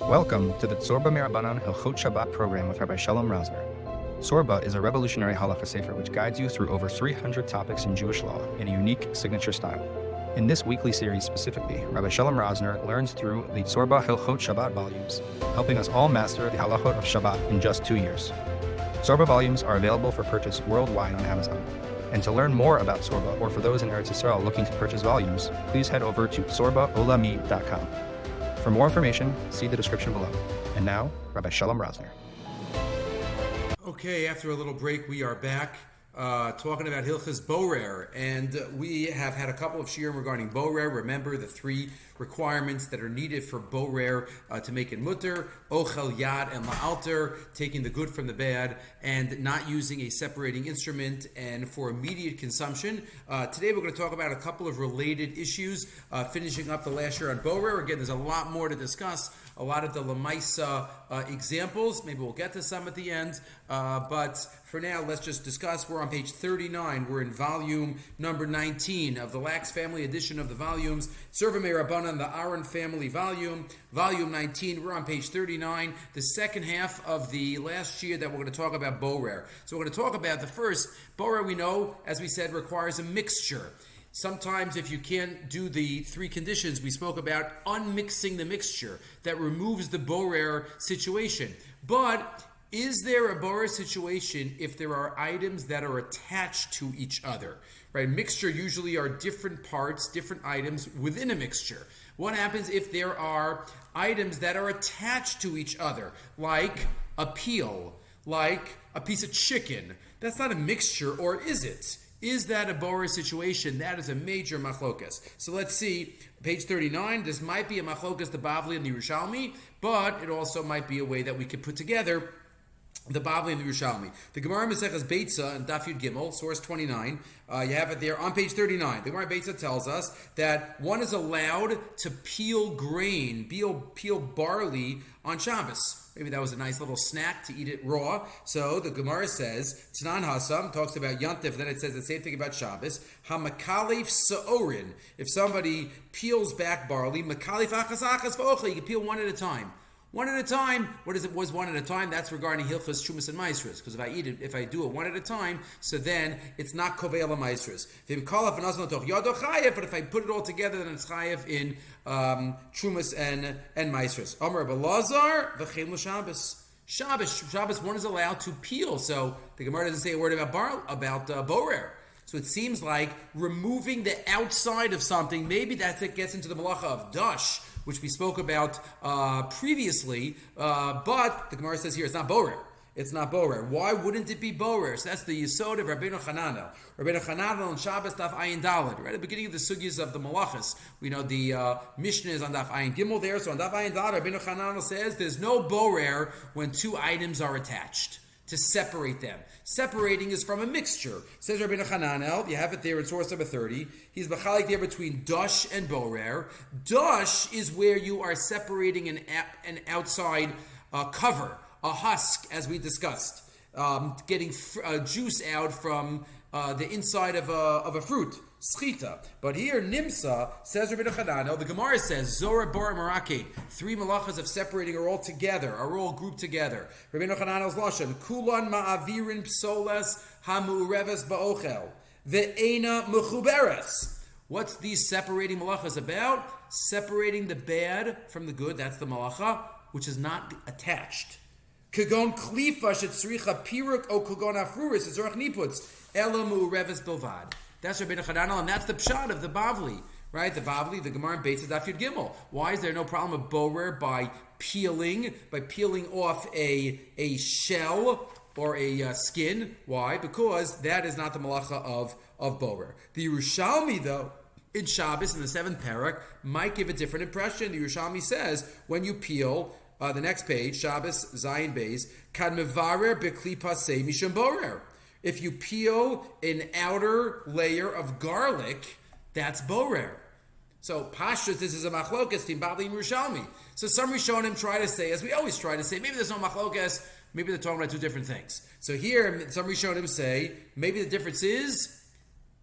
Welcome to the Tzurba Hilchot Shabbat Program with Rabbi Shalom Rosner. Tzurba is a revolutionary halacha sefer which guides you through over 300 topics in Jewish law in a unique signature style. In this weekly series specifically, Rabbi Shalom Rosner learns through the Tzurba Hilchot Shabbat volumes, helping us all master the Halachot of Shabbat in just 2 years. Tzurba volumes are available for purchase worldwide on Amazon. And to learn more about Tzurba, or for those in Eretz Yisrael looking to purchase volumes, please head over to tzurbaolami.com. For more information, see the description below. And now, Rabbi Shalom Rosner. Okay, after a little break, we are back talking about Hilchas Borer, and we have had a couple of shiurim regarding Borer. Remember the 3 requirements that are needed for Borer to make it mutter: ochel, yad, and la'alter, taking the good from the bad, and not using a separating instrument, and for immediate consumption. Today we're going to talk about a couple of related issues, finishing up the last year on Borer. Again, there's a lot more to discuss, a lot of the Lamaisa examples. Maybe we'll get to some at the end, but for now, let's just discuss. We're on page 39. We're in volume number 19 of the Lax family edition of the volumes. Tzurba Rabbanan, the Aaron family volume 19. We're on page 39, the second half of the last year that we're going to talk about Borer. So we're going to talk about the first. Borer, we know, as we said, requires a mixture. Sometimes if you can't do the 3 conditions, we spoke about unmixing the mixture that removes the Borer situation. But is there a borer situation if there are items that are attached to each other? Right? Mixture usually are different parts, different items within a mixture. What happens if there are items that are attached to each other, like a peel, like a piece of chicken? That's not a mixture, or is it? Is that a borer situation? That is a major machlokes. So let's see, page 39, this might be a machlokes, the Bavli and the Yerushalmi, but it also might be a way that we could put together the Bavli and the Yerushalmi. The Gemara Maseches Beitza and Daf Yud Gimel, source 29, you have it there on page 39. The Gemara Beitza tells us that one is allowed to peel grain, peel barley on Shabbos. Maybe that was a nice little snack to eat it raw. So the Gemara says, Tanan Hasam talks about Yantif, then it says the same thing about Shabbos. HaMakalif Sa'orin. If somebody peels back barley, Makalif Achas Achas V'ochli, you can peel one at a time. One at a time. What is it? Was one at a time? That's regarding Hilchas Trumas and Maisras. Because if I do it one at a time, so then it's not Kovei Ala Maisras. But if I put it all together, then it's Chayev in Trumas and Maisras. Amar Belazar v'chein l'Shabbos. Shabbos, one is allowed to peel. So the Gemara doesn't say a word about Borer. So it seems like removing the outside of something, maybe that gets into the malacha of dash, which we spoke about previously, but the Gemara says here it's not borer. It's not borer. Why wouldn't it be borer? So that's the yesod of Rabbeinu Hananel. Rabbeinu Hananel on Shabbos Daf Ayin Daled. Right at the beginning of the sugyas of the malachas, we know the Mishnah is on Daf Ayin Gimel there. So on Daf Ayin Daled, Rabbeinu Hananel says there's no borer when 2 items are attached, to separate them. Separating is from a mixture. Says Rabbeinu Hananel, you have it there in source number 30. He's b'chalik there between dash and borer. Dash is where you are separating an outside cover, a husk, as we discussed, getting juice out from the inside of a fruit. Schita. But here, Nimsa, says Rabbeinu Hananel, the Gemara says, Zora Bar Maraked, 3 malachas of separating are all together, are all grouped together. Rabbeinu Hananel's Lashon, Kulan ma'avirin psoles ha'mu'ureves ba'ochel, ve'ena mechuberes. What's these separating malachas about? Separating the bad from the good, that's the malacha, which is not attached. Kagon klifa shetzricha piruk o kagon afruris, ezorach niputs, ela mu'ureves bilvad. That's Rabbeinu Hananel, and that's the pshat of the Bavli, right? The Bavli, the Gemara in Beitz Daf Yud Gimel. Why is there no problem of borer by peeling off a shell or a skin? Why? Because that is not the malacha of borer. The Yerushalmi, though, in Shabbos, in the 7th parak, might give a different impression. The Yerushalmi says, when you peel, the next page, Shabbos, Zayin Beis, Kad mevarer bekli pasei mishum borer. If you peel an outer layer of garlic, that's borer. So Pashtus, this is a machlokes between Bavli and Yerushalmi. So some Rishonim try to say, as we always try to say, maybe there's no machlokes, maybe they're talking about 2 different things. So here, some Rishonim say, maybe the difference is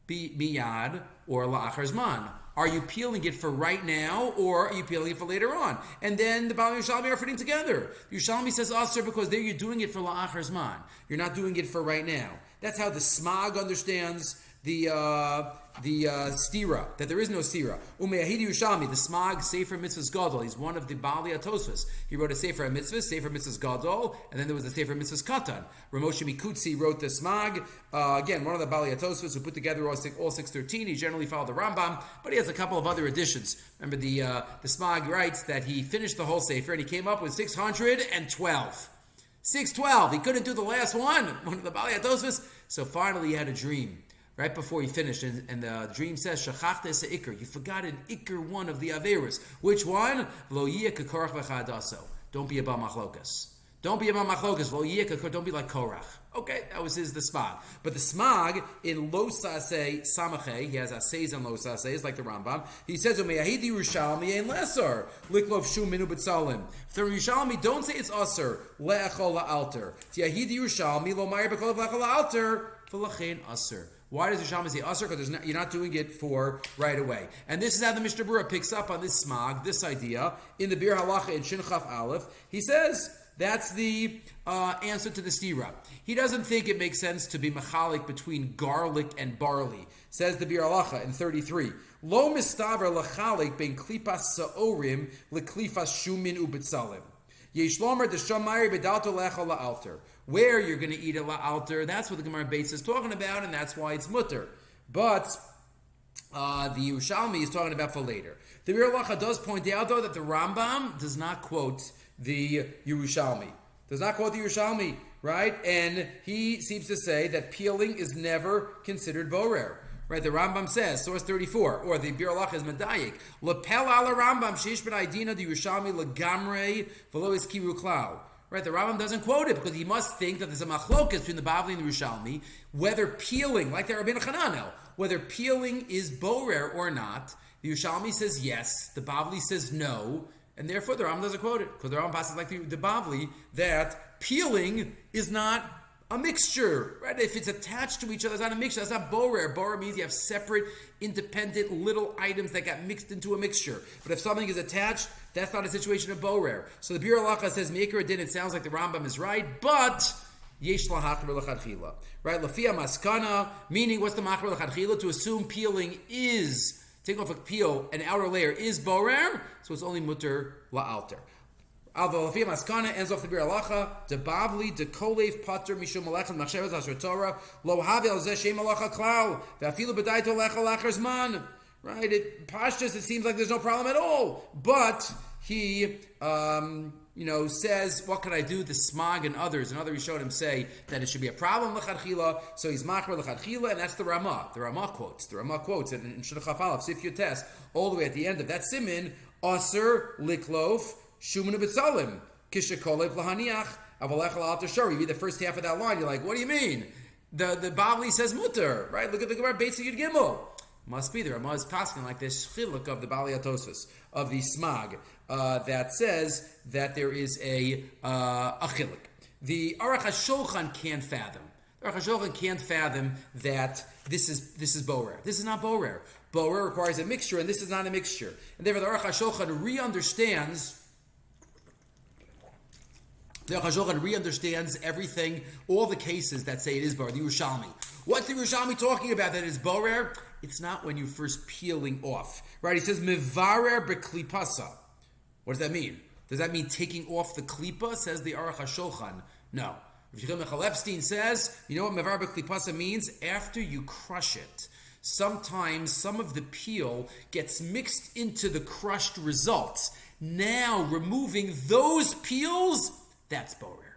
miyad or la'achar zman. Are you peeling it for right now, or are you peeling it for later on? And then the Bavli and Yerushalmi are fitting together. Yerushalmi says Aser because there you're doing it for la'achar zman. You're not doing it for right now. That's how the Smag understands the stira, that there is no stira. Umeahidi Yerushalmi, the Smag Sefer Mitzvahs Gadol. He's one of the Bavli Atosvos. He wrote a Sefer Mitzvahs, Sefer Mitzvahs Gadol, and then there was the Sefer Mitzvahs Katan. Ramoshe Mikutsi wrote the Smag. Again, one of the Bavli Atosvos who put together all 613. He generally followed the Rambam, but he has a couple of other additions. Remember, the Smag writes that he finished the whole Sefer and he came up with 612. 612. He couldn't do the last one of the Bavli Atosvos. So finally he had a dream right before he finished, and the dream says, Shachachta es ha'ikr, you forgot an ikr one of the Averos. Which one? Lo yeh kekorach v'chadaso. Don't be about Machlokes. Don't be about Machlokes. Lo yeh kekorach, don't be like Korach. Okay, that was the Smag. But the Smag, in Lo Saseh Samachay, he has Asayz and Lo Saseh, it's like the Rambam, he says, Umeahid Yerushalmi ein lesser, liklov shum minu b'tzalim. For Yerushalmi, don't say it's Aser, le'echol la'alter. Tiahid Yerushalmi, lo ma'ir b'kol le'echol la'alter, v'lachein Aser. Why does Yerushalmi say Aser? Because you're not doing it for right away. And this is how the Mishnah Berurah picks up on this Smag, this idea, in the Bir Halacha in Shin Chaf Aleph. He says, that's the answer to the stira. He doesn't think it makes sense to be machalik between garlic and barley. Says the Bir Halacha in 33. Lo mistaver lachalik ben klipas sa'orim leklipas shumin ubetzalim. Yesh lomer deshamayri bedalto lecha la'alter. Where you're going to eat a la'alter, that's what the Gemara Beitz is talking about, and that's why it's mutter. But the Yerushalmi is talking about for later. The Bir Halacha does point out, though, that the Rambam does not quote the Yerushalmi. Does not quote the Yerushalmi, right? And he seems to say that peeling is never considered borer. Right, the Rambam says, source 34, or the Bir Halacha is medayik. Lepel ala Rambam sheish ben aidina the Yerushalmi legamrei v'lo iskiru klal. Right, the Rambam doesn't quote it because he must think that there's a machlokes between the Bavli and the Yerushalmi, whether peeling, like the Rabbeinu Chananel, whether peeling is borer or not. The Yerushalmi says yes, the Bavli says no, and therefore the Rambam doesn't quote it because the Rambam passes like the Bavli that peeling is not a mixture, right? If it's attached to each other, it's not a mixture. That's not borer. Borer means you have separate, independent little items that got mixed into a mixture. But if something is attached, that's not a situation of borer. So the Bir Halacha says, Meikar Din, it sounds like the Rambam is right, but yesh lahachmer l'chadchila. Right? Lafia maskana, meaning what's the machmer l'chadchila? To assume peeling is, take off a peel, an outer layer is borer, so it's only mutter la'alter. Alvalafia maskana ends off the Bir Halacha. De Bavli de kolev pater mishum malachan machshavas asher Torah lo havel zeh shem malacha klal ve'afilu b'daito lecha lachar zman. Right? It pashtus. It seems like there's no problem at all, but he says, what can I do? The Smag and others and other Rishonim say that it should be a problem l'chadchila. So he's machmer l'chadchila, and that's the Ramah. The Ramah quotes in Shulchan Aleph Sif Yotes all the way at the end of that simin aser liklof. Shumanu b'tzalim, kishakolev lahaniach, avalech la'alter shari. You read the first half of that line, you're like, what do you mean? The Bavli says mutter, right? Look at the Gemara Beitz Yud Gimel. Must be the Ramah is passing like this chiluk of the Bali Atosfos, of the Smag, that says that there is a chiluk. The Aruch HaShulchan can't fathom. The Aruch HaShulchan can't fathom that this is borer. This is not borer. Borer requires a mixture, and this is not a mixture. And therefore the Aruch HaShulchan re-understands everything, all the cases that say it is borer. The Yerushalmi. What's the Yerushalmi talking about that it is borer? It's not when you're first peeling off. Right? He says, Mevarer beklipasa. What does that mean? Does that mean taking off the klipa? Says the Aruch HaShulchan. No. Rabbi Michal Epstein says, you know what Mevarer beklipasa means? After you crush it. Sometimes some of the peel gets mixed into the crushed results. Now, removing those peels, that's borer.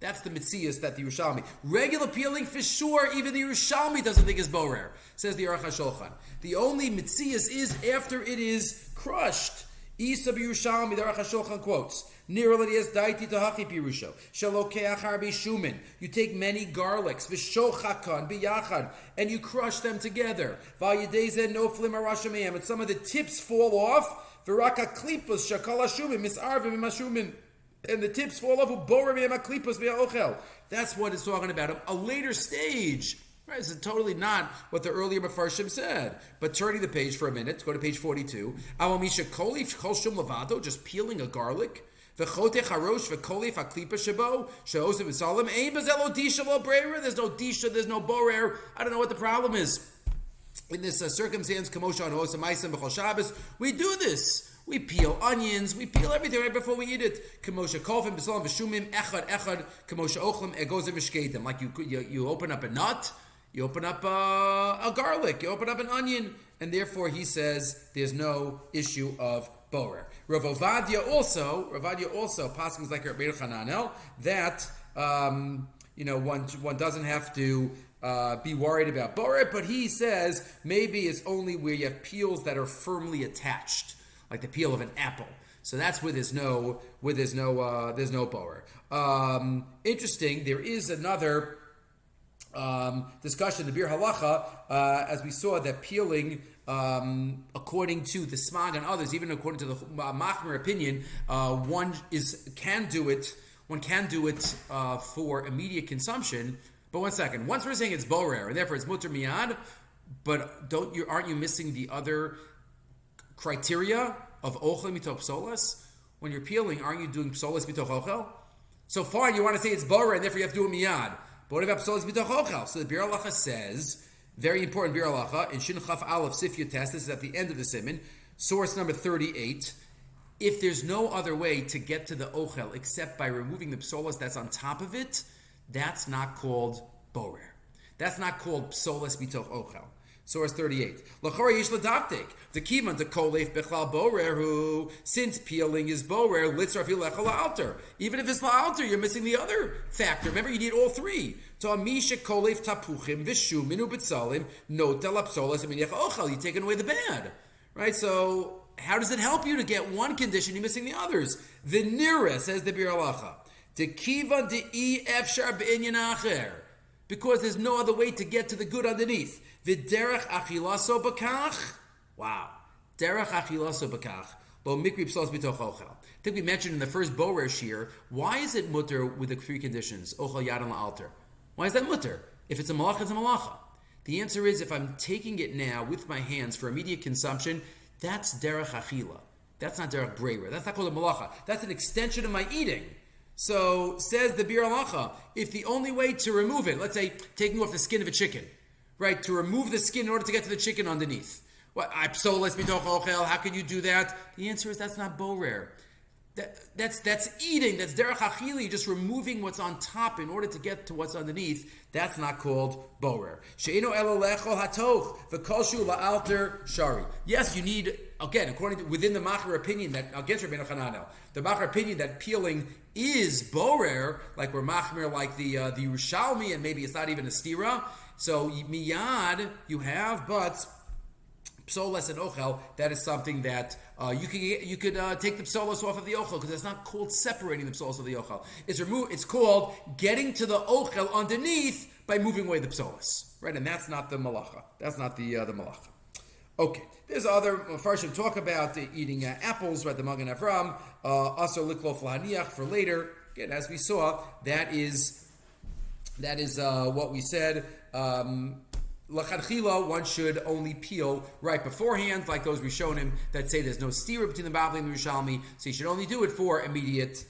That's the mitzias that the Yerushalmi. Regular peeling, for sure, even the Yerushalmi doesn't think is borer, says the Aruch HaShulchan. The only mitzias is after it is crushed. Isa b'Yerushalmi, the Aruch HaShulchan quotes, Nira l'dias daiti tahachi pirusho, shalokeach harbi shumin. You take many garlics, v'shochakan b'yachad, and you crush them together. V'ayideze noflim arashamayim, and some of the tips fall off. V'raka klipos shakala shumin, misarvim imashumin. And the tips fall off. That's what it's talking about. A later stage Right, this is totally not what the earlier Mefarshim said. But turning the page for a minute, go to page 42. Just peeling a garlic. There's no disha, there's no borer. I don't know what the problem is. In this circumstance, we do this. We peel onions, we peel everything right before we eat it. Like you open up a nut, you open up a garlic, you open up an onion, and therefore he says there's no issue of borer. Rav Ovadia also paskins like Rabbi Chananel that one doesn't have to be worried about borer, but he says maybe it's only where you have peels that are firmly attached, like the peel of an apple. So that's where there's no borer. Interesting. There is another discussion, the Bir Halacha, as we saw that peeling, according to the Smag and others, even according to the Machmer opinion, one can do it for immediate consumption. But one second, once we're saying it's borer and therefore it's mutter miyad, but aren't you missing the other criteria of ochel mitoch psolas? When you're peeling, aren't you doing psolas mitoch ochel? So far, you want to say it's borer and therefore you have to do it miyad. But what about psolas mitoch ochel? So the Bir Halacha says, very important Bir Halacha, in Shin Chaf Aleph Sif Yotes, this is at the end of the Siman, source number 38, if there's no other way to get to the ochel except by removing the psolas that's on top of it, that's not called borer. That's not called psolas mitoch ochel. Source 38. L'chora yish l'daktik. The kivan to kolef bechlal borer, since peeling is borer, litzar fil lechol alter. Even if it's la'alter, you're missing the other factor. Remember, you need all three. To amisha kolef tapuchim v'shum minu b'tzalim nota lapsolas aminyach ochel. You're taking away the bad, right? So how does it help you to get one condition? You're missing the others. The nira, says the Bir Halacha, the kivan de efshar b'inyan acher, because there's no other way to get to the good underneath. V'derech achilaso b'kach. Wow. Derech achilaso b'kach. Lo mikri psos b'toch ochel. I think we mentioned in the first borer shiur, why is it mutter with the three conditions? Ochel yad and la'alter. Why is that mutter? If it's a malacha, it's a malacha. The answer is, if I'm taking it now with my hands for immediate consumption, that's derech achila. That's not derech breira. That's not called a malacha. That's an extension of my eating. So, says the Bir Halacha, if the only way to remove it, let's say taking off the skin of a chicken, right, to remove the skin in order to get to the chicken underneath. What? Psolas mitoch ochel, how can you do that? The answer is that's not borer. That's eating, that's derech achili, just removing what's on top in order to get to what's underneath. That's not called borer. She'eno elo lechol hatoch, v'kolshu la'alter shari. Yes, you need, again, according to, within the Macher opinion, that, against Rabbi Chananel, the Macher opinion that peeling is borer, like we're machmer, like the Yerushalmi, and maybe it's not even a stira. So miyad you have, but psolas and ochel, that is something that you could take the psolas off of the ochel, because it's not called separating the psolas of the ochel. It's called getting to the ochel underneath by moving away the psolas, right? And that's not the malacha. That's not the malacha. Okay, there's other farshim talk about eating apples, right? The Magen Avram, asar liklof lahaniach for later. Again, as we saw, that is what we said. L'chadchila, one should only peel right beforehand, like those Rishonim that say there's no stira between the Bavli and the Yerushalmi, so you should only do it for immediate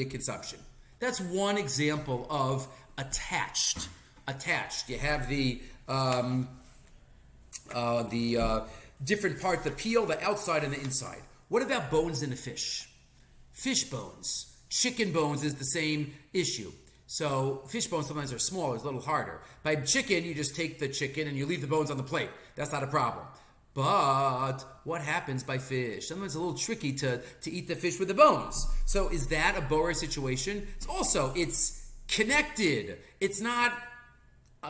consumption. That's one example of attached. You have the different part, the peel, the outside and the inside. What about bones in a fish? Fish bones. Chicken bones is the same issue. So fish bones sometimes are smaller, it's a little harder. By chicken, you just take the chicken and you leave the bones on the plate. That's not a problem. But what happens by fish? Sometimes it's a little tricky to eat the fish with the bones. So is that a borer situation? It's connected. It's not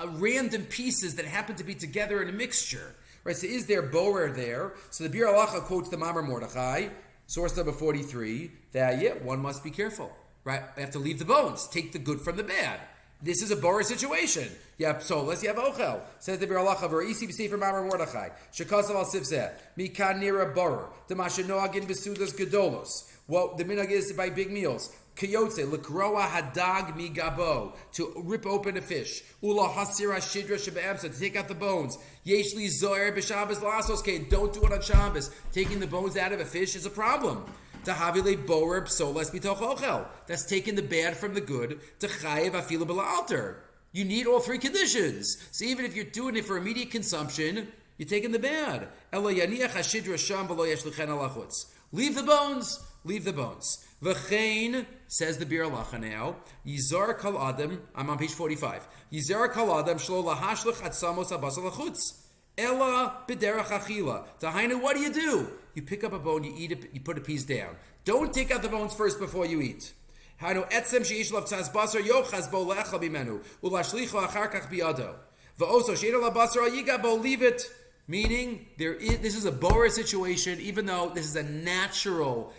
random pieces that happen to be together in a mixture. Right? So is there borer there? So the Bir Halacha quotes the Mamar Mordechai, source number 43, that one must be careful. Right? I have to leave the bones. Take the good from the bad. This is a borer situation. You have psolas, you have ochel. Says the Bir Halacha, v'ra'isi b'sefer Mamar Mordechai, shekasav al sifzeh, mikan nira borer, d'mashe noagin b'sudas gedolos. Well, the minhag is by big meals. Kiyotze, lekroa hadag migabo, to rip open a fish. Ula hasira shidra shebe'emsa, to take out the bones. Yeshli zoyer b'Shabbos lasos kein, don't do it on Shabbos. Taking the bones out of a fish is a problem. Tahavile borer psolas bitoch ochel, that's taking the bad from the good. Tachayev afilu b'la'alter. You need all three conditions. So even if you're doing it for immediate consumption, you're taking the bad. Elo yaniach hashidra sham v'lo yeshluchen alachutz. Leave the bones. Leave the bones. V'chein, says the Bir Halacha now, Yizar kal adam, I'm on page 45. Yizar kal adam shlo lahashlich atzamos abasal lachutz. Ella b'derech achila. Tahainu, what do? You pick up a bone, you eat it, you put a piece down. Don't take out the bones first before you eat. Hainu etzem sheish lav tzaz basar yochaz bo le'echal bimenu ulashlicho achar kach biyado. V'oso she'ena la basar al yigabo, leave it. Meaning, this is a borer situation, even though this is a natural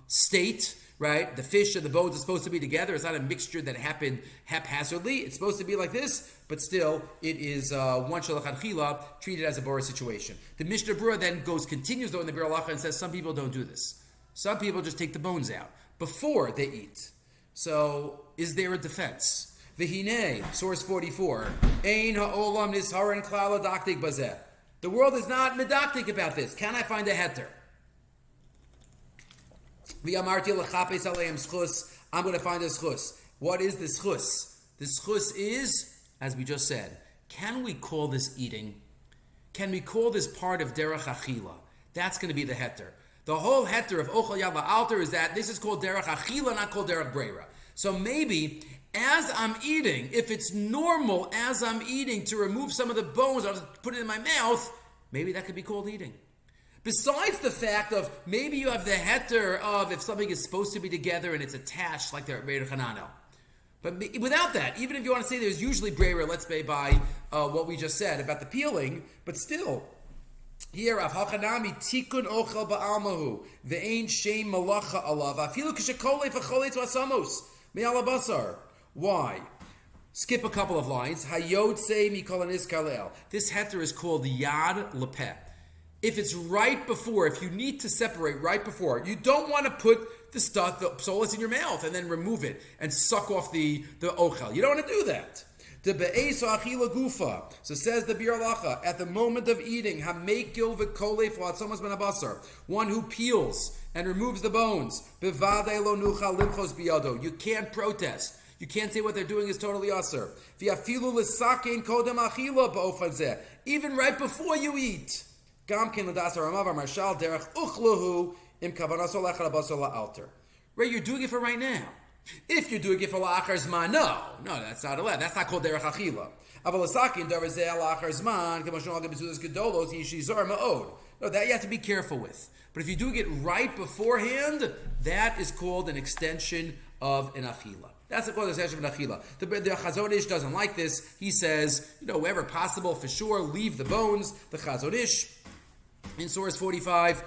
state, right? The fish and the bones are supposed to be together. It's not a mixture that happened haphazardly. It's supposed to be like this, but still, it is one shalachat chila treated as a borer situation. The Mishnah Berurah then continues though in the Bir Halacha and says some people don't do this. Some people just take the bones out before they eat. So, is there a defense? V'hinei, source 44, Ein ha'olam nisharan klal adaktik bazeh. The world is not medaktik about this. Can I find a heter? V'yamarti l'chapes aleim schus. I'm going to find a schus. What is the schus? The schus is, as we just said, can we call this eating? Can we call this part of derech achila? That's going to be the heter. The whole heter of ochel yad la'alter is that this is called derech achila, not called derech breira. So maybe, as I'm eating, if it's normal as I'm eating to remove some of the bones or put it in my mouth, maybe that could be called eating. Besides the fact of maybe you have the heter of if something is supposed to be together and it's attached like the Reir Chanano. But without that, even if you want to say there's usually breira, let's say by what we just said about the peeling, but still, here, Av Hachanami Tikun Ochel Ba'almahu Ve'ein Shem Malacha Alav Afilu Kishakole V'Chole Tuasamos Me'alabasar. Why? Skip a couple of lines. Hayotse Mikolanis Kalel. This heter is called Yad Lepeh. If it's right before, if you need to separate right before, you don't want to put the stuff, the psolas in your mouth and then remove it and suck off the ochel. You don't want to do that. The be'eso achila gufa. So says the Bir Halacha, at the moment of eating, hamekil v'kolei f'atzomas ben abasar, one who peels and removes the bones, bevadei lo nucha limchos biyado. You can't protest. You can't say what they're doing is totally asur. V'afilu l'sakein kodem achila ba'ofan zeh. Even right before you eat. Gamkin l'das haramav marshal derech uchlahu im kavanas olechad abasar la'alter. Right, you're doing it for right now. If you're doing it for la'achar zman, no, that's not allowed. That's not called derech achila. Aval l'sakein davar zeh la'achar zman k'mashon al gebezudas gedolos yishizor ma'od. No, that you have to be careful with. But if you're doing it right beforehand, that is called an extension of an achila. That's called an extension of an achila. The Chazon Ish doesn't like this. He says, wherever possible, for sure, leave the bones. The Chazon Ish, in source 45,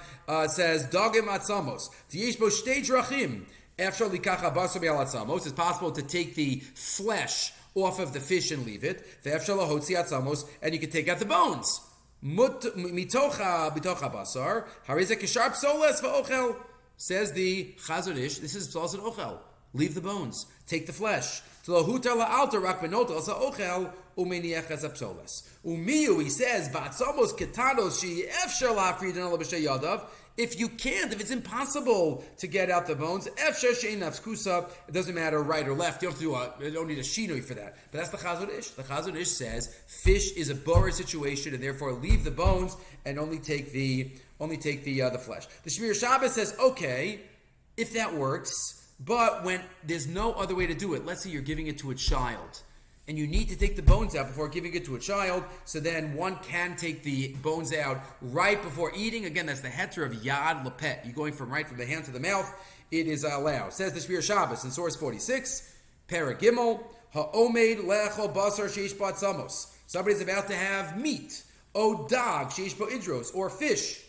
says, Dogim atzamos. T'yesh bo shtei drachim. Efshar likacha basar me'al atzamos. It's possible to take the flesh off of the fish and leave it. Ve'efshar lahotzi atzamos. And you can take out the bones. Mitocha basar, harize kisharp soles va'ochel, says the Chazon Ish, this is psolas and ochel. Leave the bones, take the flesh. Tlohuta la'alter rak benot asa ochel umeniach as psolas. Umiyu, he says, ba'atzamos ketanos she efshar la'afridin ala b'shay yadav. If you can't, if it's impossible to get out the bones, efshar she'in nafskusa, it doesn't matter right or left. You don't need a shinoi for that. But that's the Chazon Ish. The Chazon Ish says fish is a borer situation, and therefore leave the bones and only take the flesh. The Shmir Shabbos says, okay, if that works, but when there's no other way to do it, let's say you're giving it to a child, and you need to take the bones out before giving it to a child, so then one can take the bones out right before eating. Again, that's the heter of Yad Lepeh. You're going from the hand to the mouth. It is allowed. Says the Shmir Shabbos in source 46, Paragimel, Ha'omed Lechol Basar Sheish Batzamos. Somebody's about to have meat, O dog, Sheish Idros, or fish.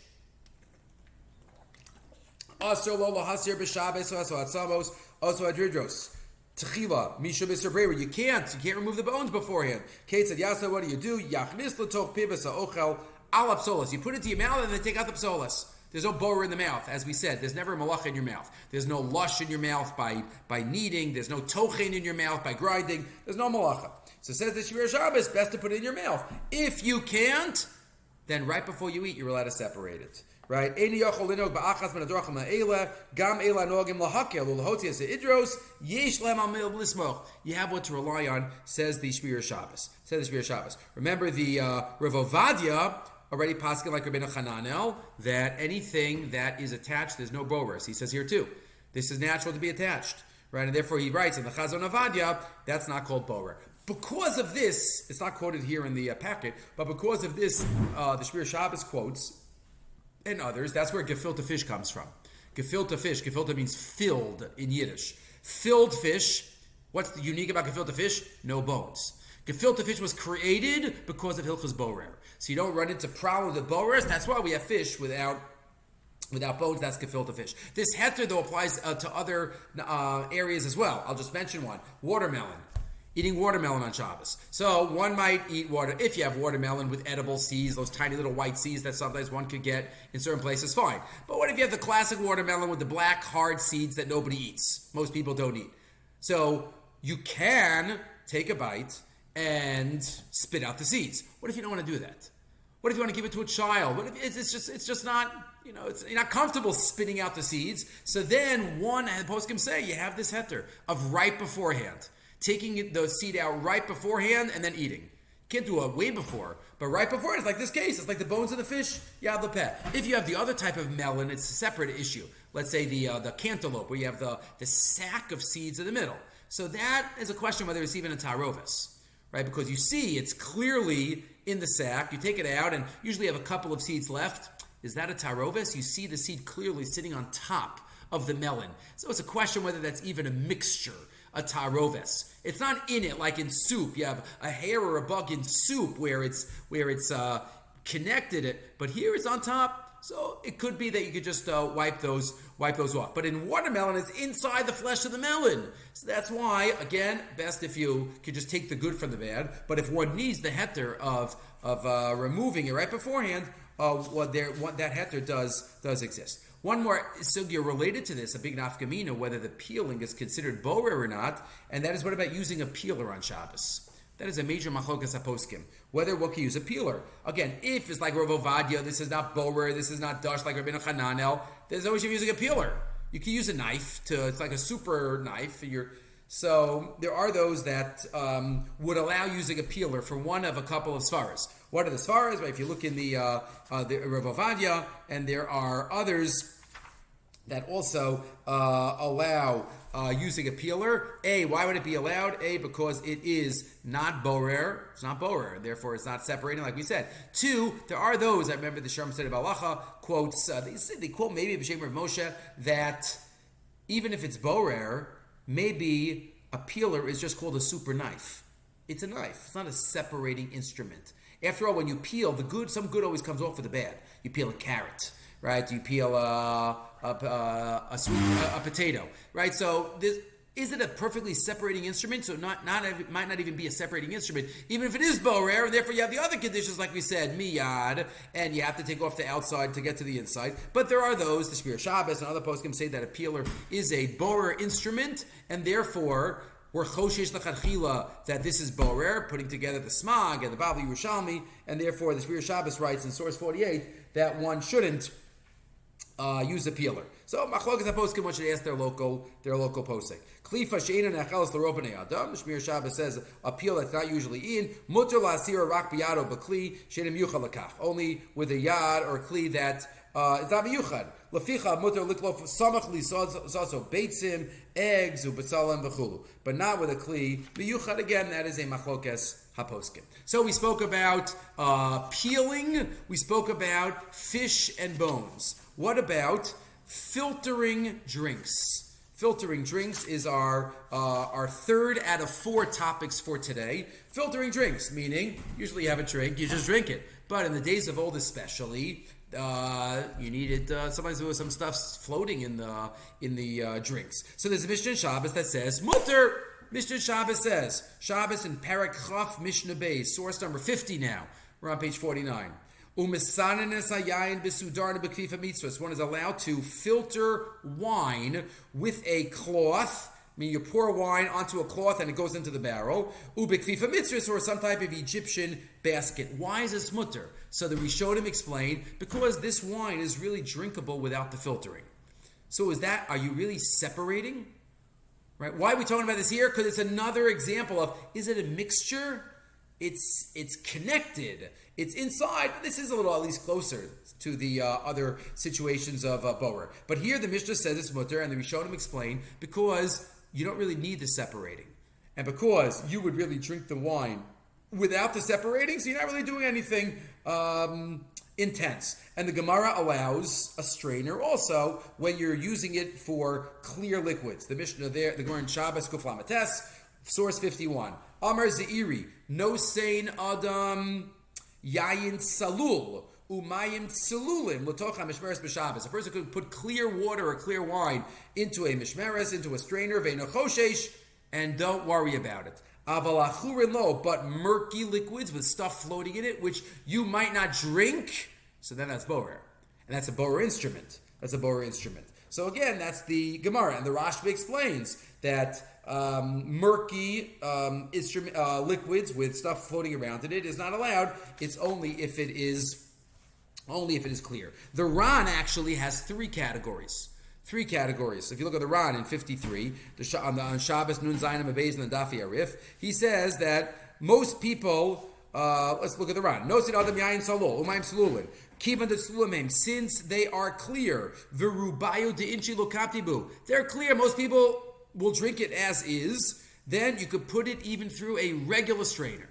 Asr lo lahasir b'Shabbos oso atzamos oso adridros. Techila misha Mr. Breira. You can't remove the bones beforehand. Kate said, Yasa, what do? Yachnis l'toch pivas ha'ochel al psolas. You put it to your mouth and then take out the psolas. There's no borer in the mouth, as we said. There's never a malacha in your mouth. There's no lush in your mouth by kneading. There's no tochen in your mouth by grinding. There's no malacha. So it says the Shiur Shabbos, best to put it in your mouth. If you can't, then right before you eat, you're allowed to separate it. Right? You have what to rely on, says the Shiur Shabbos. Remember the Rav Ovadia already paskin like Rabbeinu Chananel that anything that is attached, there's no boras. He says here too, this is natural to be attached, right? And therefore he writes in the Chazon Ovadia, that's not called borer. Because of this, it's not quoted here in the packet, but because of this, the Shiur Shabbos quotes and others, that's where gefilte fish comes from. Gefilte fish, gefilte means filled in Yiddish. Filled fish, what's the unique about gefilte fish? No bones. Gefilte fish was created because of Hilchos Borer. So you don't run into problems with borers. That's why we have fish without bones. That's gefilte fish. This heter, though, applies to other areas as well. I'll just mention one. Watermelon. Eating watermelon on Shabbos. So one might eat water, if you have watermelon with edible seeds, those tiny little white seeds that sometimes one could get in certain places, fine. But what if you have the classic watermelon with the black hard seeds that nobody eats? Most people don't eat. So you can take a bite and spit out the seeds. What if you don't want to do that? What if you want to give it to a child? What if it's just not, you're not comfortable spitting out the seeds. So then one, and poskim say, you have this heter of right beforehand. Taking the seed out right beforehand and then eating. Can't do it way before, but right before, it's like this case. It's like the bones of the fish, yad lepeh. If you have the other type of melon, it's a separate issue. Let's say the cantaloupe, where you have the sack of seeds in the middle. So that is a question whether it's even a Taaroves, right? Because you see it's clearly in the sack. You take it out and usually have a couple of seeds left. Is that a Taaroves? You see the seed clearly sitting on top of the melon. So it's a question whether that's even a mixture. A Taaroves. It's not in it like in soup. You have a hair or a bug in soup where it's connected it, but here it's on top. So it could be that you could just wipe those off. But in watermelon, it's inside the flesh of the melon. So that's why, again, best if you could just take the good from the bad. But if one needs the heter of removing it right beforehand, that heter does exist. One more sugya related to this, a big nafkamina, whether the peeling is considered borer or not, and that is what about using a peeler on Shabbos? That is a major machlokes haposkim. Whether one can use a peeler. Again, if it's like Rav Ovadia, this is not borer, this is not dash like Rabbeinu Chananel, there's always you're using a peeler. You can use a knife it's like a super knife. So there are those that would allow using a peeler for one of a couple of svaras. What are the svaras? Right, if you look in the Rav Ovadia, and there are others that also allow using a peeler. Why would it be allowed? Because it is not borer. It's not borer. Therefore, it's not separating, like we said. 2, there are those, I remember the Sharm said about Halacha, quotes, they quote maybe B'Shem Rav Moshe, that even if it's borer, maybe a peeler is just called a super knife. It's a knife. It's not a separating instrument. After all, when you peel the good, some good always comes off with the bad. You peel a carrot, right? You peel a potato, right? So is it a perfectly separating instrument? So it might not even be a separating instrument, even if it is borer, and therefore you have the other conditions, like we said, miyad, and you have to take off the outside to get to the inside. But there are those, the Shiur Shabbos and other poskim say that a peeler is a borer instrument, and therefore we're choshesh l'chadchila that this is borer, putting together the smag and the Bavli Yerushalmi, and therefore the Shiur Shabbos writes in source 48 that one shouldn't use a peeler. So machlokes haposkim, one should ask their local posek. Klifa she'ena nechelas l'rov b'nei adam. The Shiur Shabbos says a peel that's not usually eaten. Mutter la'asira rak b'yado b'kli she'ena miyuchad l'kaf. Only with a yad or a kli that is not miyuchad. Leficha mutter liklof samach li zazo beitzim, eggs, u'betzalim v'chulu. But not with a kli miyuchad. Again, that is a machlokes haposkim. So we spoke about peeling. We spoke about fish and bones. What about filtering drinks? Filtering drinks is our third out of 4 topics for today. Filtering drinks, meaning usually you have a drink, you just drink it. But in the days of old especially, you needed sometimes there was some stuff floating in the drinks. So there's a Mishnah Shabbos that says mutter. Mishnah Shabbos says Shabbos in Parak Chaf Mishnah Beis, source number 50 now. We're on page 49. One is allowed to filter wine with a cloth. I mean, you pour wine onto a cloth and it goes into the barrel. Or some type of Egyptian basket. Why is this mutter? So the Rishonim explain, because this wine is really drinkable without the filtering. So are you really separating? Right? Why are we talking about this here? Because it's another example of, is it a mixture? It's connected. It's inside. This is a little at least closer to the other situations of borer. But here the Mishnah says it's mutter, and the Rishonim explain, because you don't really need the separating. And because you would really drink the wine without the separating, so you're not really doing anything intense. And the Gemara allows a strainer also when you're using it for clear liquids. The Mishnah there, the Gemara in Shabbos, Kuf Lamates, source 51. Amar Zeiri, no sein adam yayin salul umayim tsalulim l'tocha mishmeres b'Shabbos. A person could put clear water or clear wine into a mishmeres, into a strainer, ve'no choshesh, and don't worry about it. Aval achurin lo, but murky liquids with stuff floating in it, which you might not drink, so then that's borer. And that's a borer instrument. So again, that's the Gemara. And the Rashba explains that murky liquids with stuff floating around in it is not allowed. It's only if it is clear. The Ran actually has three categories. If you look at the Ran in 53, on Shabbos Nun Zayin Mabez and the Dafi Arif, he says that most people. Let's look at the Ran. Nosid Adam Yayin Salul Umayim Salulin. Kivan de Slumim, since they are clear, Virubayu de Inchi Lokatibu. They're clear. Most people will drink it as is. Then you could put it even through a regular strainer.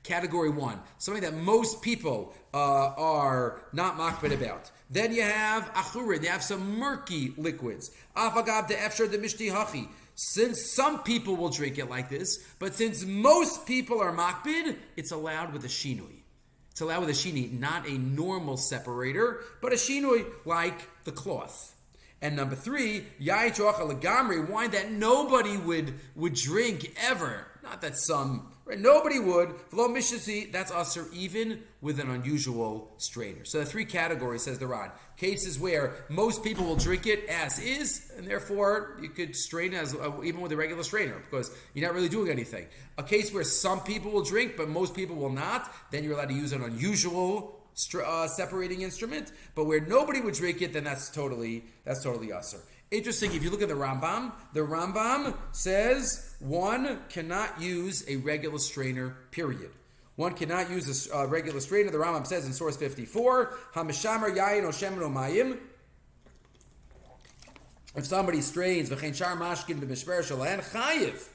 Category 1, something that most people are not makbid about. Then you have achurin, you have some murky liquids. Afagab de efshar de mishti hachi. Since some people will drink it like this, but since most people are makbid, it's allowed with a shinui. Not a normal separator, but a shinui like the cloth. And number 3, yayin chocha legamri, wine that nobody would drink ever. Not that some, right? Nobody would. V'lo mishasi, that's usher even with an unusual strainer. So the 3 categories, says the Ran. Cases where most people will drink it as is, and therefore you could strain as even with a regular strainer because you're not really doing anything. A case where some people will drink, but most people will not, then you're allowed to use an unusual separating instrument. But where nobody would drink it, then that's totally usher. Interesting, if you look at the Rambam says one cannot use a regular strainer, period. One cannot use a regular strainer. The Rambam says in source 54, Hamishamar yayin o shemen o mayim. If somebody strains, v'chein shar mashkin b'mishper shalahan, chayiv.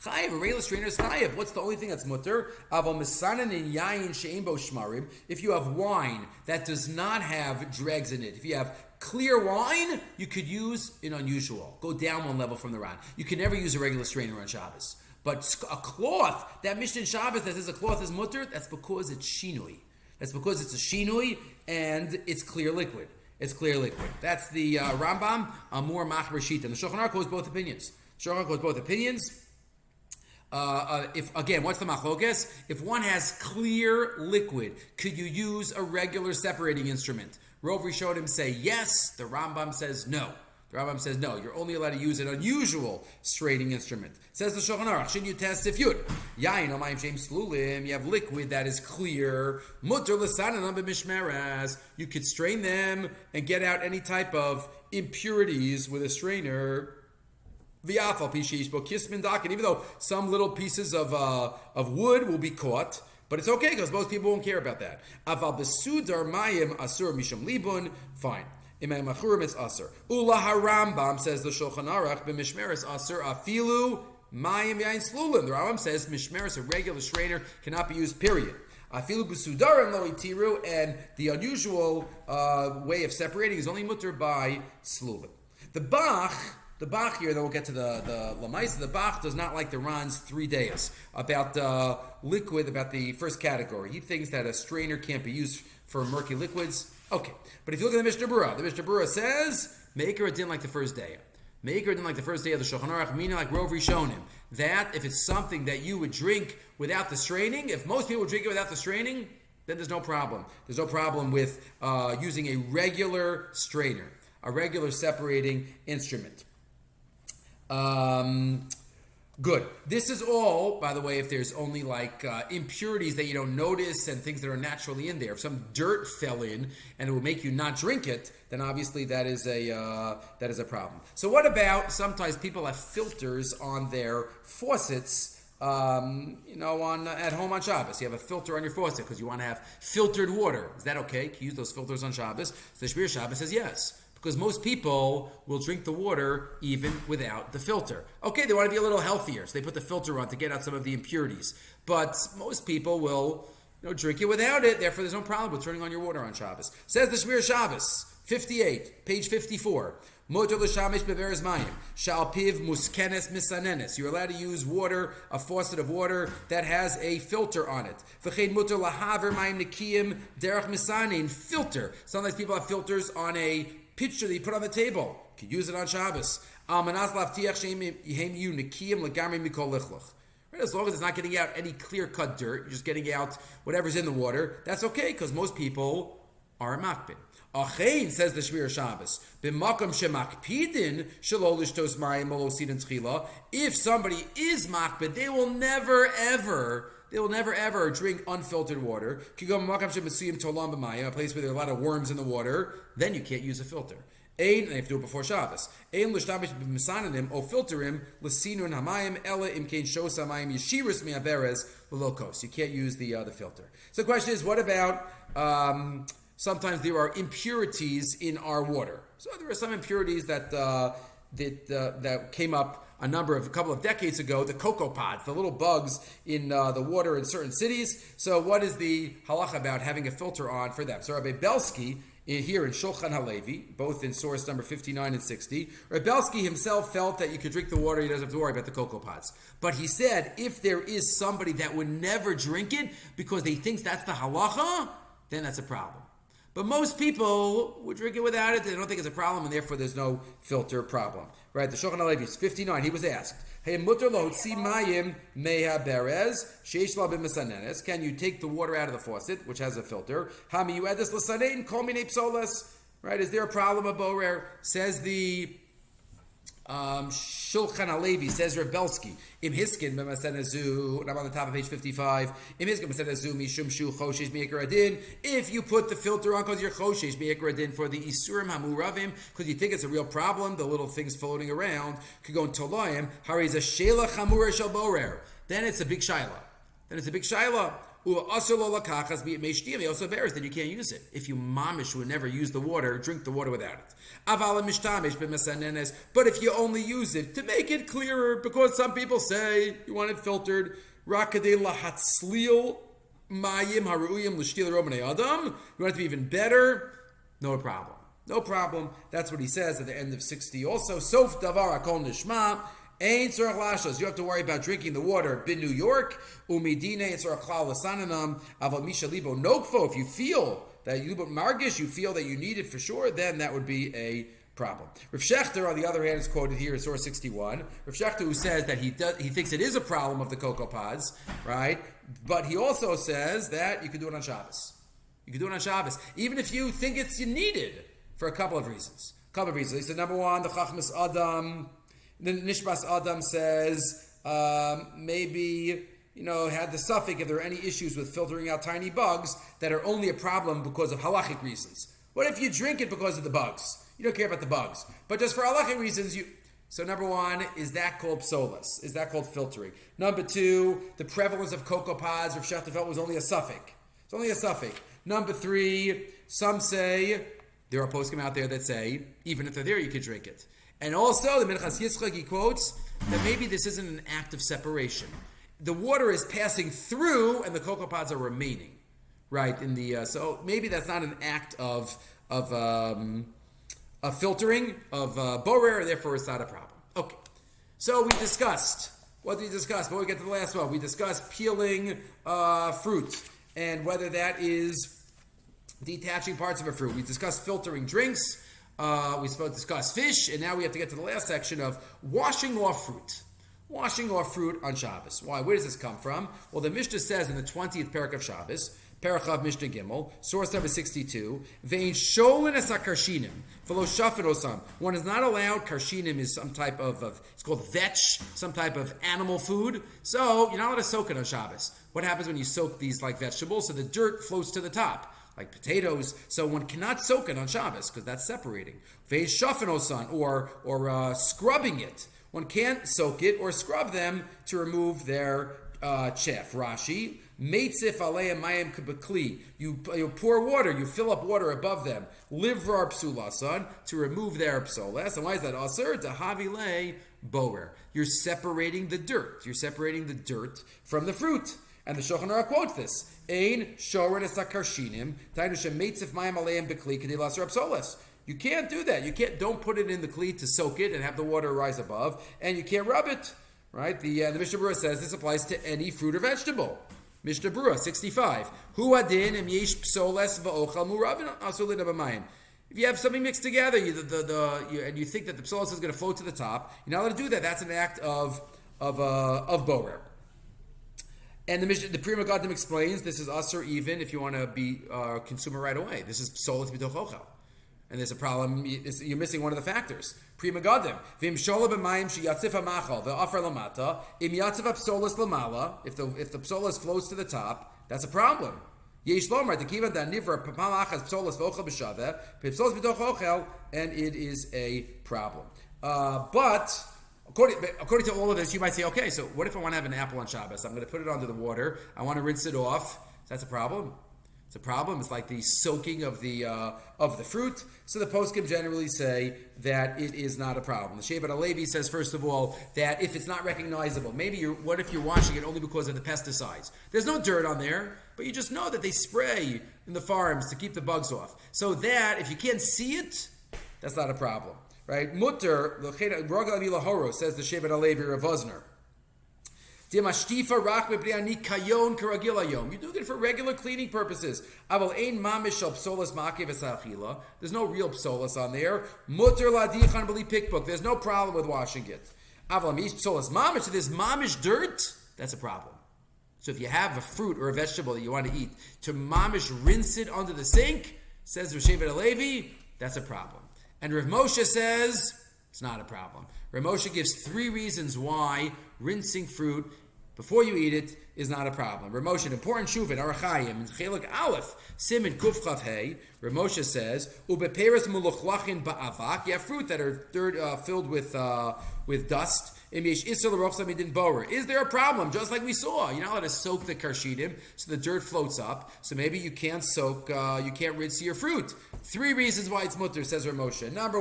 A regular strainer is chayiv. What's the only thing that's mutter? Aval misanan in yayin she'im bo shmarim. If you have wine that does not have dregs in it, if you have clear wine, you could use an unusual. Go down one level from the Ran. You can never use a regular strainer on Shabbos. But a cloth, that Mishnah Shabbos that says a cloth is mutter, that's because it's shinui. That's because it's a shinui and it's clear liquid. That's the Rambam, Amur Mach Rashit. And the Shulchan Aruch quotes both opinions. What's the Machlokes? If one has clear liquid, could you use a regular separating instrument? Rov Rishonim say yes. The Rambam says no. You're only allowed to use an unusual straining instrument. Says the Shulchan Aruch, shouldn't you test if you'd? Yayin omayim sheim slulim, you have liquid that is clear. Mutter l'sanan b'mishmeres. You could strain them and get out any type of impurities with a strainer. V'afal pishish bo kismin dakin. Even though some little pieces of wood will be caught, but it's okay because most people won't care about that. Aval besudar mayim asur misham libun. Fine. Imam Achurim is asur. Ula harambam, says the Shulchan Aruch, b'mishmeres asur afilu mayim yain slulim. The Rambam says mishmeres, a regular strainer, cannot be used, period. Afilu b'sudarim lo itiru, and the unusual way of separating is only mutter by slulim. The Bach here, then we'll get to the Lamais. The Bach does not like the Ran's 3 days about liquid, about the first category. He thinks that a strainer can't be used for murky liquids. Okay, but if you look at the Mishnah Berurah says, make her a din like the first day. Make her a din like the first day of the Shulchan Aruch, meaning like Rov Rishonim. That if it's something that you would drink without the straining, if most people would drink it without the straining, then there's no problem. There's no problem with using a regular strainer, a regular separating instrument. Good. This is all, by the way, if there's only like impurities that you don't notice and things that are naturally in there. If some dirt fell in and it will make you not drink it, then obviously that is a problem. So what about sometimes people have filters on their faucets? At home on Shabbos, you have a filter on your faucet because you want to have filtered water. Is that okay? Can you use those filters on Shabbos? So the Shiur Shabbos says yes. Because most people will drink the water even without the filter. Okay, they want to be a little healthier, so they put the filter on to get out some of the impurities. But most people will drink it without it, therefore there's no problem with turning on your water on Shabbos. Says the Shiur Shabbos, 58, page 54. Motor l'shamesh beveres mayim, shalpiv muskenes misanenes. You're allowed to use water, a faucet of water that has a filter on it. V'chein motor lahaver mayim nekiyim derech misanin, filter. Sometimes people have filters on a pitcher that you put on the table. You can use it on Shabbos. Right, as long as it's not getting out any clear-cut dirt, you're just getting out whatever's in the water, that's okay, because most people are a makbid. Achein, says the Shiur Shabbos, if somebody is makbid, they will never ever drink unfiltered water. A place where there are a lot of worms in the water, then you can't use a filter. And they have to do it before Shabbos. O filterim l'sinun hamayim ela imkein shos hamayim yeshiris me'aberes l'lokos. You can't use the filter. So the question is, what about sometimes there are impurities in our water? So there are some impurities that came up a couple of decades ago, the cocoa pods, the little bugs in the water in certain cities. So what is the halacha about having a filter on for them? So Rabbi Belsky, here in Shulchan Halevi, both in source number 59 and 60, Rabbi Belsky himself felt that you could drink the water, he doesn't have to worry about the cocoa pods. But he said, if there is somebody that would never drink it because they think that's the halacha, then that's a problem. But most people would drink it without it. They don't think it's a problem, and therefore there's no filter problem. Right? The Shulchan Halevi is 59. He was asked, can you take the water out of the faucet, which has a filter? Right? Is there a problem of borer? Says the Shulchan Halevi, says Rebelsky, Im Hiskin b'masenazu, and I'm on the top of page 55. Im Hiskin b'masenazu mishum shu choshesh me'ikar adin. If you put the filter on because you're choshesh me'ikar adin for the isurim hamuravim, because you think it's a real problem, the little things floating around, could go in toloyim, hariz a shela chamura shel borer. Then it's a big shaila. Also then you can't use it. If you mamish would never use the water, drink the water without it. But if you only use it to make it clearer, because some people say you want it filtered, you want it to be even better, no problem. That's what he says at the end of 60 also. Sof davar akol nishma. Ain't tzorach lashos. You have to worry about drinking the water. Bin New York, umidine ain't tzorach klal l'sananam aval misha libo nokfo. If you feel that you margish, you feel that you need it for sure, then that would be a problem. Rav Shechter, on the other hand, is quoted here in source 61. Rav Shechter, who says that he thinks it is a problem of the cocoa pods, right? But he also says that you can do it on Shabbos. Even if you think you need it for a couple of reasons. He said, number one, the Chachmas Adam. The Nishbas Adam says maybe had the suffix if there are any issues with filtering out tiny bugs that are only a problem because of halachic reasons. What if you drink it because of the bugs? You don't care about the bugs, but just for halachic reasons you. So number one, is that called psolas? Is that called filtering? Number two, the prevalence of cocoa pods or Shechter felt was only a suffix. It's only a suffix. Number three, some say there are poskim out there that say even if they're there, you can drink it. And also, the Minchas Yitzchak, he quotes that maybe this isn't an act of separation. The water is passing through, and the cocoa pods are remaining, right? So maybe that's not an act of filtering of borer, therefore it's not a problem. Okay, so we discussed. What did we discuss? Before we get to the last one, we discussed peeling fruit and whether that is detaching parts of a fruit. We discussed filtering drinks. We discussed fish, and now we have to get to the last section of washing off fruit. Washing off fruit on Shabbos. Why? Where does this come from? Well, the Mishnah says in the 20th parak of Shabbos, Parachav Mishnah Gimel, source number 62. Vein sholin es karshinim, v'lo shafin osam. One is not allowed. Karshinim is some type of it's called vetch, some type of animal food. So you're not allowed to soak it on Shabbos. What happens when you soak these like vegetables? So the dirt floats to the top, like potatoes. So one cannot soak it on Shabbos because that's separating. Vein shafin osam, or scrubbing it. One can't soak it or scrub them to remove their chaff. Rashi. Meitzif aleim mayim kebekli. You pour water, you fill up water above them. Livrar psulasan, to remove their psolas. And why is that? Aser dehavile borer. You're separating the dirt. You're separating the dirt from the fruit. And the Shulchan Aruch quotes this. Ein shoren es hakarshinim, tainu shemeitzif mayim aleim bekli kedei laser psolas. You can't do that. Don't put it in the kli to soak it and have the water rise above, and you can't rub it. Right? The Mishnah Berurah says this applies to any fruit or vegetable. Mishnah Berurah 65. Hu adin im yesh psoles va'ochal muravin asulin abamayim. If you have something mixed together, and you think that the psoles is going to float to the top, you're not allowed to do that. That's an act of borer. And the Pri Megadim explains this is usher even if you want to be consumer right away. This is psoles b'toch ochel. And there's a problem. You're missing one of the factors. Pri Megadim. V'im shola b'mayim sheyatzif ha'machal ve'afar lamata im yatzif ha'psolas lamala. If the psolas flows to the top, that's a problem. Yesh lomar tekivan da nivra p'palachas psolas v'ochel b'shaveh p'psolas b'toch ochel, and it is a problem. But according to all of this, you might say, okay, so what if I want to have an apple on Shabbos? I'm going to put it under the water. I want to rinse it off. That's a problem. It's a problem. It's like the soaking of the fruit. So the poskim generally say that it is not a problem. The Shevet HaLevi says, first of all, that if it's not recognizable, what if you're washing it only because of the pesticides? There's no dirt on there, but you just know that they spray in the farms to keep the bugs off. So that, if you can't see it, that's not a problem. Right? Mutter, says the Shevet HaLevi Rav Rosner. You're doing it for regular cleaning purposes. There's no real psolas on there. There's no problem with washing it. If there's mamish dirt, that's a problem. So if you have a fruit or a vegetable that you want to eat, to mamish rinse it under the sink, says Rav Shevet HaLevi, that's a problem. And Rav Moshe says it's not a problem. Rav Moshe gives 3 reasons why rinsing fruit before you eat it is not a problem. Rav Moshe, an important shuvin, Arachayim, in Chelik Aleph, Simin Kuf Chav Hey, Rav Moshe says, Ubeperes mulochlachin ba'avak, you have fruit that are filled with dust. Is there a problem? Just like we saw, you're not allowed to soak the karshidim, so the dirt floats up. So maybe you can't soak, you can't rinse your fruit. 3 reasons why it's mutter, says Rav Moshe. Number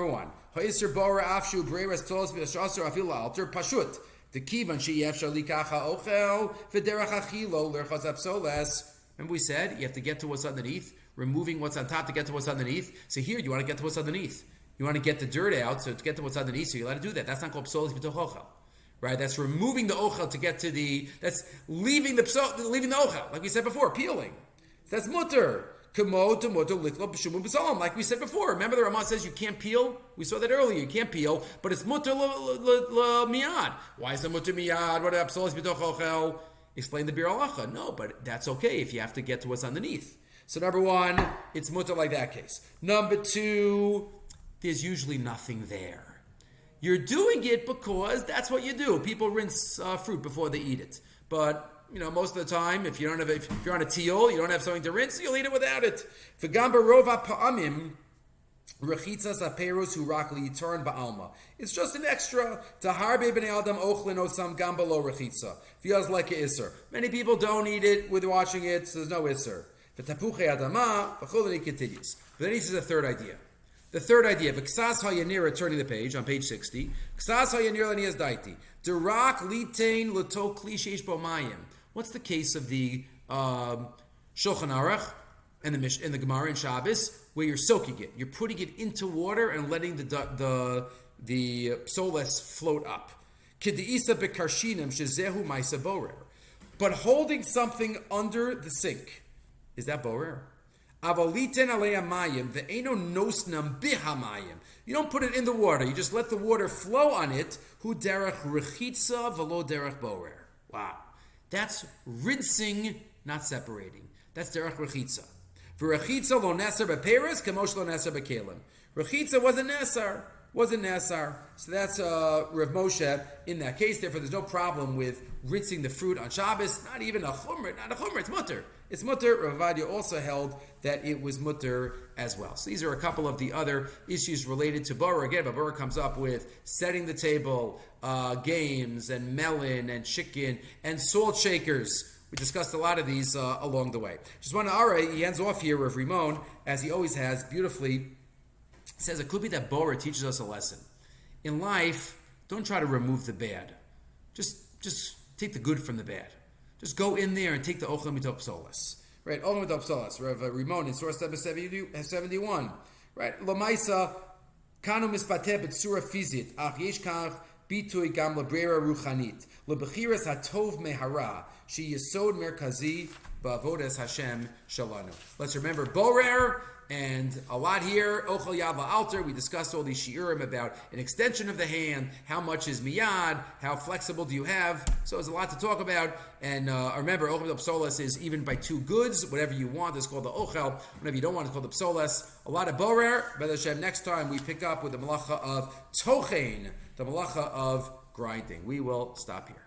one, ha'isr bora afshu breiras tolos b'ashasar afil alter pashut. The kivan sheyefshar likacha ochel v'derach achilo lerchaz apsoles. Remember we said you have to get to what's underneath, removing what's on top to get to what's underneath. So here you want to get to what's underneath. You want to get the dirt out, so to get to what's underneath, so you're allowed to do that. That's not called psoles b'toch ochel, right? That's removing the ochel to get to that's leaving the ochel, like we said before, peeling. So that's mutter. Like we said before, remember the Ramah says you can't peel? We saw that earlier, you can't peel, but it's mutter miyad. Why is it mutter miyad? What about psoles b'toch ochel? Explain the Bir Halacha. No, but that's okay if you have to get to what's underneath. So number 1, it's mutter like that case. Number 2, there's usually nothing there. You're doing it because that's what you do. People rinse fruit before they eat it. But most of the time, if you're on a teal, you don't have something to rinse, you'll eat it without it. It's just an extra. Feels like an isser. Many people don't eat it with washing it, so there's no isser. But then he says a third idea. The third idea, V'ksas ha'yanir, turning the page, on page 60, Ksas ha'yanir l'niyaz daiti, Dirak litain l'to kli sheish bo mayim. What's the case of the Shulchan Aruch and the Gemara in Shabbos, where you're soaking it? You're putting it into water and letting the psoles float up. K'de'isa b'karshinim shezehu ma'isa borer. But holding something under the sink, is that borer? You don't put it in the water. You just let the water flow on it. Hu derech rechitza v'lo derech borer. Wow. That's rinsing not separating. That's derech rechitza. V'rechitza lo neser b'peres, kamosh lo neser b'kelim. Rechitza wasn't Nesar. So that's Rav Moshe in that case. Therefore, there's no problem with rinsing the fruit on Shabbos. Not even a chumrah. It's mutter. It's mutter. Rav Avadia also held that it was mutter as well. So these are a couple of the other issues related to Borah. Again, Borah comes up with setting the table, games, and melon, and chicken, and salt shakers. We discussed a lot of these along the way. Just want to, he ends off here with Rimon, as he always has, beautifully. Says it could be that Borah teaches us a lesson. In life, don't try to remove the bad. Just take the good from the bad. Just go in there and take the ochel mitop solas. Right? Ochel mitop solas. Rav Rimon in source number 71. Right? Lamaisa kanu mispateh b'tzura fizit ach yesh kach bitui gam lebrera ruchanit lebechiras hatov mehara she yesod merkazi ba'avodas Hashem shalanu. Let's remember Borer. And a lot here, Ochel Yad La'alter, we discussed all these shiurim about an extension of the hand, how much is miyad, how flexible do you have, so there's a lot to talk about, and remember, Ochel Psolas is even by two goods, whatever you want is called the Ochel, whatever you don't want is called the Psolas. A lot of Borer, B'ez Hashem, next time we pick up with the Malacha of Tochein, the Malacha of grinding. We will stop here.